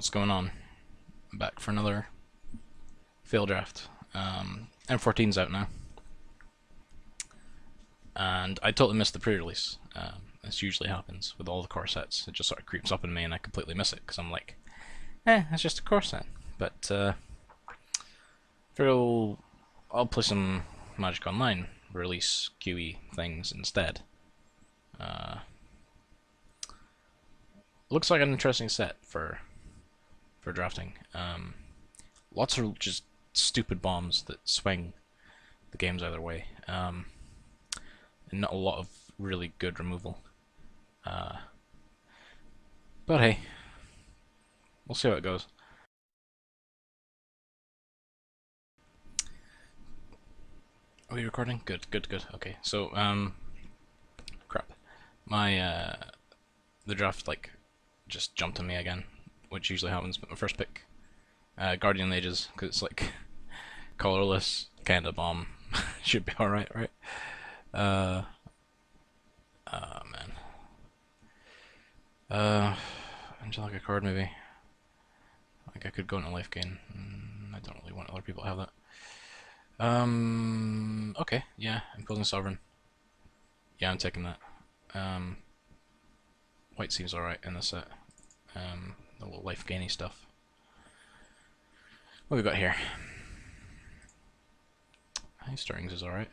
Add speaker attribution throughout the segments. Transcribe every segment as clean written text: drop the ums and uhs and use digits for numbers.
Speaker 1: What's going on? I'm back for another Faildraft. M14's out now, and I totally missed the pre-release. This usually happens with all the core sets. It just sort of creeps up on me and I completely miss it because I'm like, it's just a core set. But I'll play some Magic Online, release QE things instead. Looks like an interesting set for drafting. Lots of just stupid bombs that swing the games either way, and not a lot of really good removal. But hey, we'll see how it goes. Are we recording? Good. Okay, so crap. My the draft just jumped on me again, which usually happens. But my first pick, Guardian Ages, because it's like colorless kind of bomb. Should be alright, right? Oh man. Angelic Accord maybe. Like I could go into life gain. I don't really want other people to have that. Okay, yeah, Imposing Sovereign. Yeah, I'm taking that. White seems alright in this set. The little life gainy stuff. What we got here? High Stirrings is alright.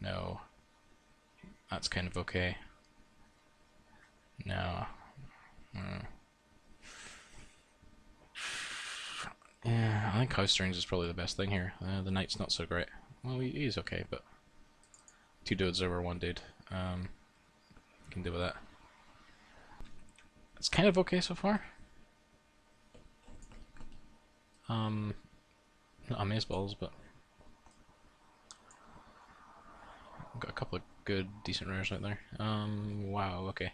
Speaker 1: No. That's kind of okay. No. Yeah, I think House Strings is probably the best thing here. The Knight's not so great. Well, he's okay, but 2 dudes over 1 dude. Can deal with that. It's kind of okay so far. Not amazeballs, but I've got a couple of good, decent rares out there. Wow, okay.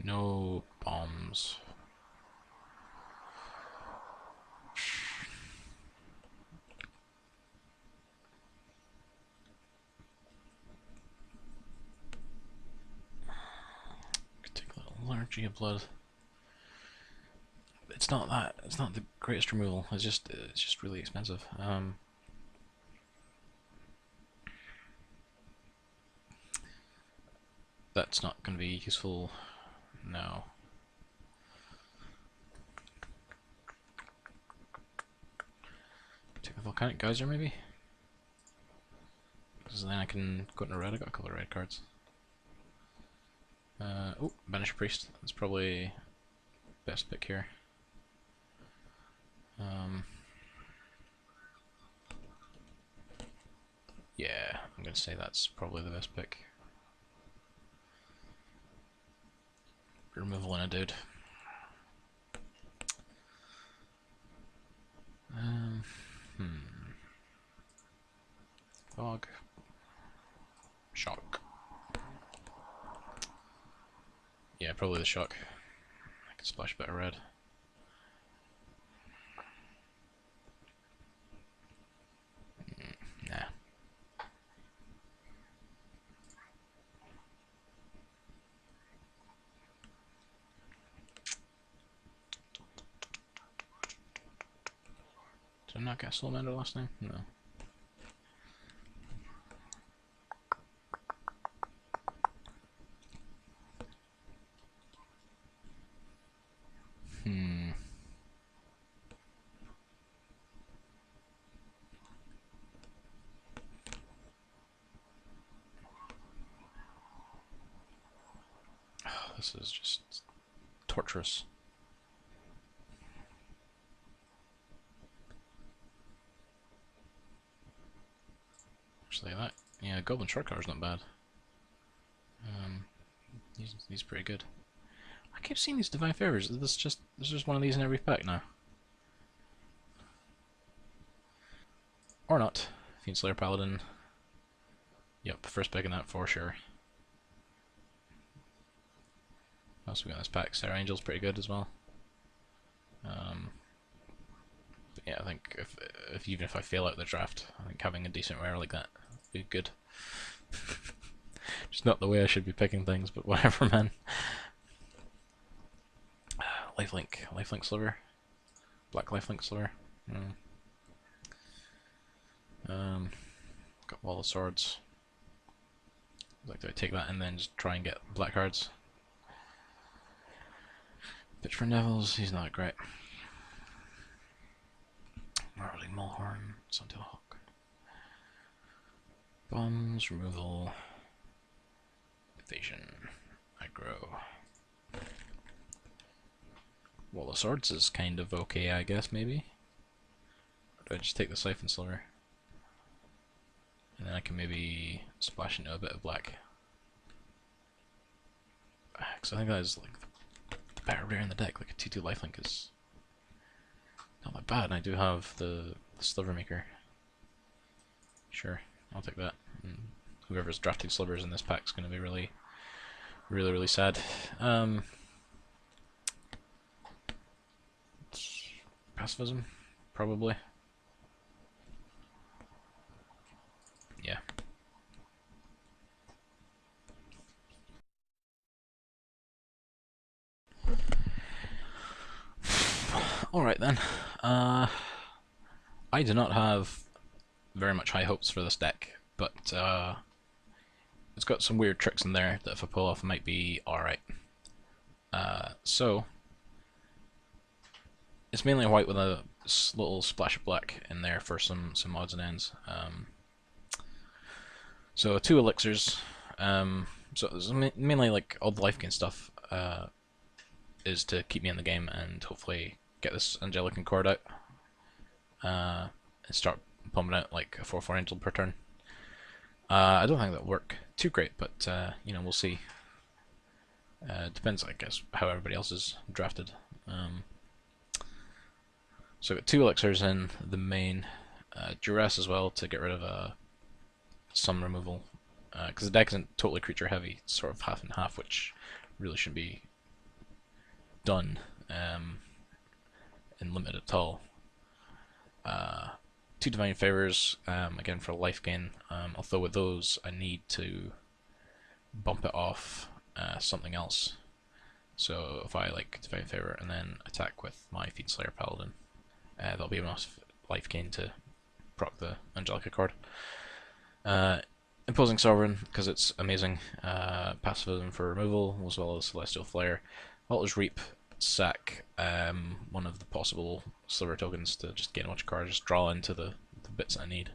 Speaker 1: No bombs. Could take a little Allergy of Blood. It's not the greatest removal. It's just really expensive. That's not going to be useful. No. Take a Volcanic Geyser maybe? Because then I can go into red. I got a couple of red cards. Oh, Banish Priest. That's probably best pick here. Yeah, I'm going to say that's probably the best pick. Removal in a dude. Fog. Shock. Yeah, probably the shock. I can splash a bit of red. Nah. Did I not get Salamander last time? No. Oh, this is just torturous. Actually, Goblin Shortcar's not bad. He's pretty good. I keep seeing these Divine Favors. There's just one of these in every pack now. Or not. Fiend Slayer Paladin. Yep, first pick in that for sure. What else we got in this pack? Sarah Angel's pretty good as well. But yeah, I think if even if I fail out the draft, I think having a decent rare like that would be good. Just not the way I should be picking things, but whatever, man. Lifelink sliver, black lifelink sliver. Got Wall of Swords. Like, do I take that and then just try and get black cards? Pitch for Nevils, he's not great. Marley Mulhorn, Suntail Hawk. Bombs, removal, evasion, aggro. Wall of Swords is kind of okay, I guess, maybe? Or do I just take the Siphon Sliver? And then I can maybe splash into a bit of black. Because I think that is like the better rare in the deck. Like a 2/2 lifelink is not that bad, and I do have the Sliver Maker. Sure, I'll take that. And whoever's drafting slivers in this pack is going to be really sad. Pacifism, probably. Yeah. Alright then. I do not have very much high hopes for this deck, but it's got some weird tricks in there that if I pull off might be alright. So it's mainly white with a little splash of black in there for some odds and ends. So 2 elixirs. So it's mainly like all the life gain stuff is to keep me in the game and hopefully get this Angelic Accord out and start pumping out like a 4/4 angel per turn. I don't think that'll work too great, but you know, we'll see. Depends, I guess, how everybody else is drafted. So I've got 2 elixirs in the main, duress as well to get rid of some removal, because the deck isn't totally creature heavy, it's sort of half and half, which really shouldn't be done in limit at all. 2 Divine Favors, again for life gain, although with those I need to bump it off something else. So if I like Divine Favor and then attack with my Fiendslayer Paladin, that'll be enough life gain to proc the Angelic Accord. Imposing Sovereign, because it's amazing. Pacifism for removal, as well as Celestial Flare. Altar's Reap, sack one of the possible sliver tokens to just gain a bunch of cards, just draw into the bits I need.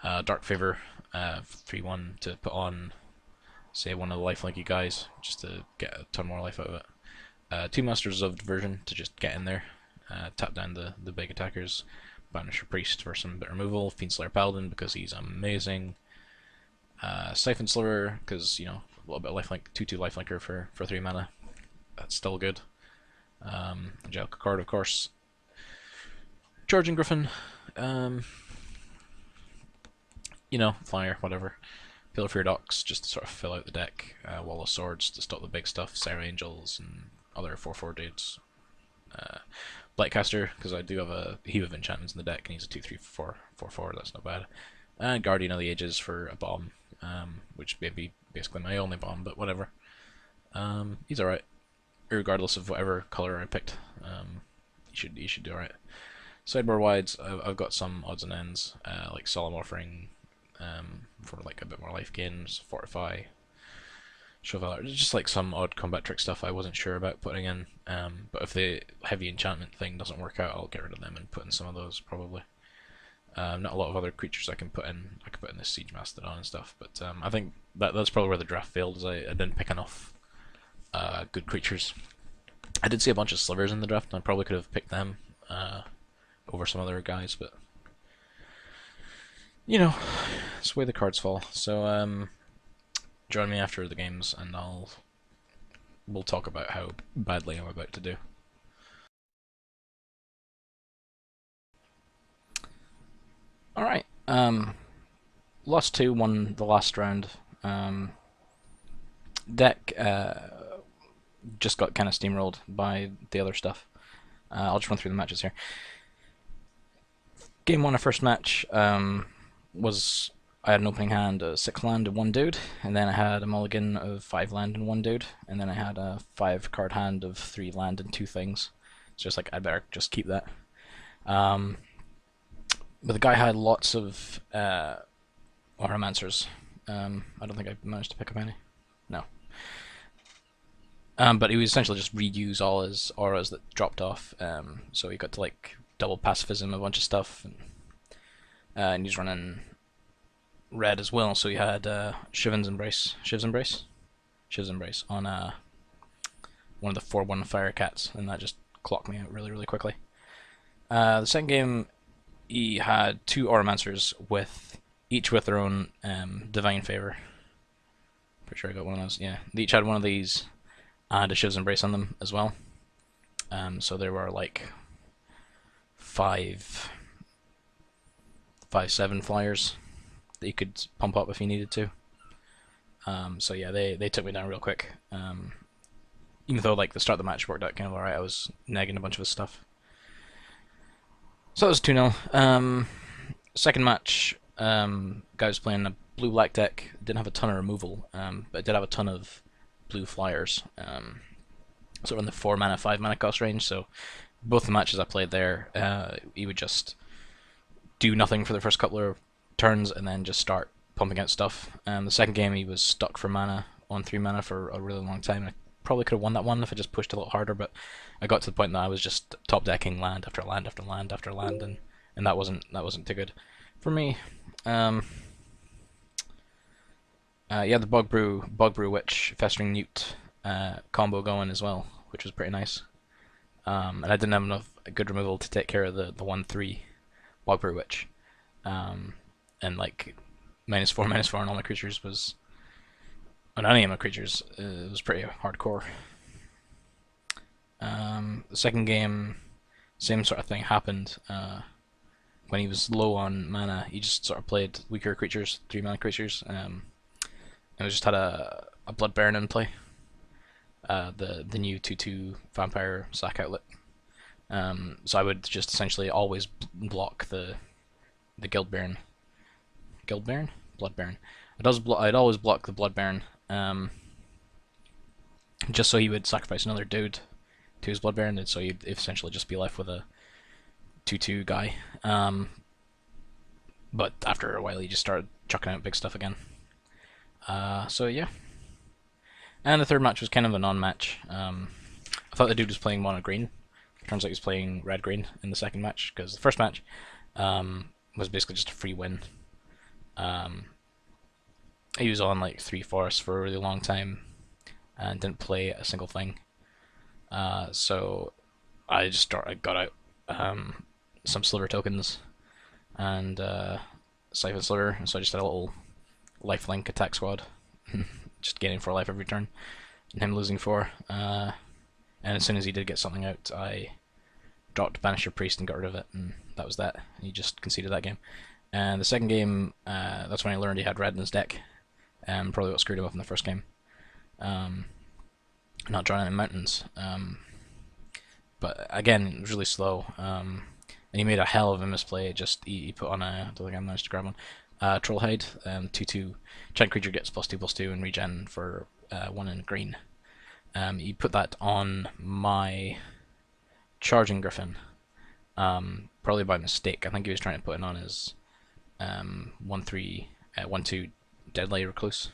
Speaker 1: Dark Favor, 3/1 to put on, say, one of the lifelinky guys, just to get a ton more life out of it. 2 Masters of Diversion to just get in there, tap down the big attackers. Banish your Priest for some bit removal. Fiendslayer Paladin because he's amazing. Siphon Sliver because, you know, a little bit of lifelink, 2/2 lifelinker for 3 mana. That's still good. Angelic Accord, of course. Charging Griffin. You know, flyer, whatever. Pillar for your docks just to sort of fill out the deck. Wall of Swords to stop the big stuff. Sarah Angels and other 4/4 dudes. Blightcaster, because I do have a heap of enchantments in the deck, and he's a 2/3/4 4/4. That's not bad. And Guardian of the Ages for a bomb, which may be basically my only bomb, but whatever. He's alright, regardless of whatever color I picked. He should do alright. Sideboard wides, I've got some odds and ends, like Solemn Offering, for like a bit more life gains, Fortify, Show just like some odd combat trick stuff I wasn't sure about putting in, but if the heavy enchantment thing doesn't work out, I'll get rid of them and put in some of those probably. Not a lot of other creatures I can put in. I could put in this Siege Mastodon and stuff, but I think that's probably where the draft failed, is I didn't pick enough good creatures. I did see a bunch of slivers in the draft, and I probably could have picked them over some other guys, but you know, it's the way the cards fall. So join me after the games, and we'll talk about how badly I'm about to do. Alright, lost 2, won the last round. Deck just got kind of steamrolled by the other stuff. I'll just run through the matches here. Game 1 of first match was I had an opening hand of 6 land and 1 dude, and then I had a mulligan of 5 land and 1 dude, and then I had a 5 card hand of 3 land and 2 things. It's just like, I'd better just keep that. But the guy had lots of Automancers. I don't think I managed to pick up any. No. But he would essentially just reuse all his auras that dropped off, so he got to like double pacifism a bunch of stuff, and he's running red as well, so he had Shiv's Embrace on one of the 4/1 fire cats, and that just clocked me out really, really quickly. The second game, he had 2 Automancers with each with their own divine favor. Pretty sure I got one of those. Yeah, they each had one of these and a Shiv's Embrace on them as well. So there were like 5/7 flyers that you could pump up if you needed to. So yeah, they took me down real quick. Even though like the start of the match worked out kind of alright, I was negging a bunch of his stuff. So that was 2-0. Second match, guy was playing a blue-black deck. Didn't have a ton of removal, but it did have a ton of blue flyers. Sort of in the 4 mana, 5 mana cost range. So both the matches I played there, he would just do nothing for the first couple of turns and then just start pumping out stuff. The second game he was stuck for mana on 3 mana for a really long time. I probably could have won that one if I just pushed a little harder, but I got to the point that I was just top decking land after land after land after land, and that wasn't too good for me. Yeah, the Bug Brew Witch Festering Newt combo going as well, which was pretty nice. And I didn't have enough good removal to take care of the 1/3 Bug Brew Witch. And like -4/-4 on all my creatures was on any of my creatures. It was pretty hardcore. The second game, same sort of thing happened. When he was low on mana, he just sort of played weaker creatures, 3 mana creatures. And we just had a Blood Baron in play. The new 2/2 Vampire Sack Outlet. So I would just essentially always block the Guild Baron. Blood Baron. I'd always block the Blood Baron, just so he would sacrifice another dude to his Blood Baron, and so you'd essentially just be left with a 2/2 guy. But after a while, he just started chucking out big stuff again. So yeah. And the third match was kind of a non-match. I thought the dude was playing mono green. Turns out he's playing red green in the second match, because the first match was basically just a free win. He was on like 3 forests for a really long time and didn't play a single thing. So I got out some sliver tokens and Siphon Sliver, so I just had a little lifelink attack squad, just gaining 4 life every turn, and him losing 4. And as soon as he did get something out, I dropped Banisher Priest and got rid of it, and that was that. He just conceded that game. And the second game, that's when I learned he had red in his deck, and probably what screwed him up in the first game. Not drawing in mountains. But again, it was really slow. And he made a hell of a misplay. Just he put on a, I don't think I managed to grab one. Trollhide, 2/2. Giant creature gets +2/+2 and regen for 1 in green. He put that on my Charging Griffin, probably by mistake. I think he was trying to put it on his 1/3, 1/2 Deadly Recluse.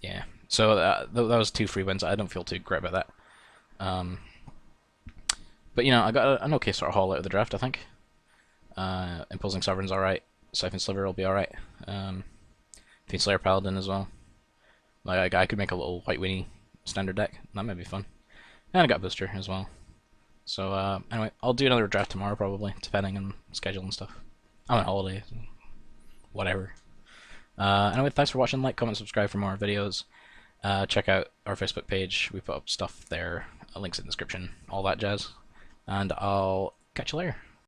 Speaker 1: Yeah, so that was 2 free wins. I don't feel too great about that. But you know, I got an okay sort of haul out of the draft, I think. Imposing Sovereign's alright. Siphon Sliver will be alright. Fiend Slayer Paladin as well. Like I could make a little White Winnie standard deck. That might be fun. And I got Booster as well. So anyway, I'll do another draft tomorrow probably, depending on schedule and stuff. I'm on holiday, so whatever. Anyway, thanks for watching. Like, comment, subscribe for more videos. Check out our Facebook page. We put up stuff there. Links in the description. All that jazz. And I'll catch you later.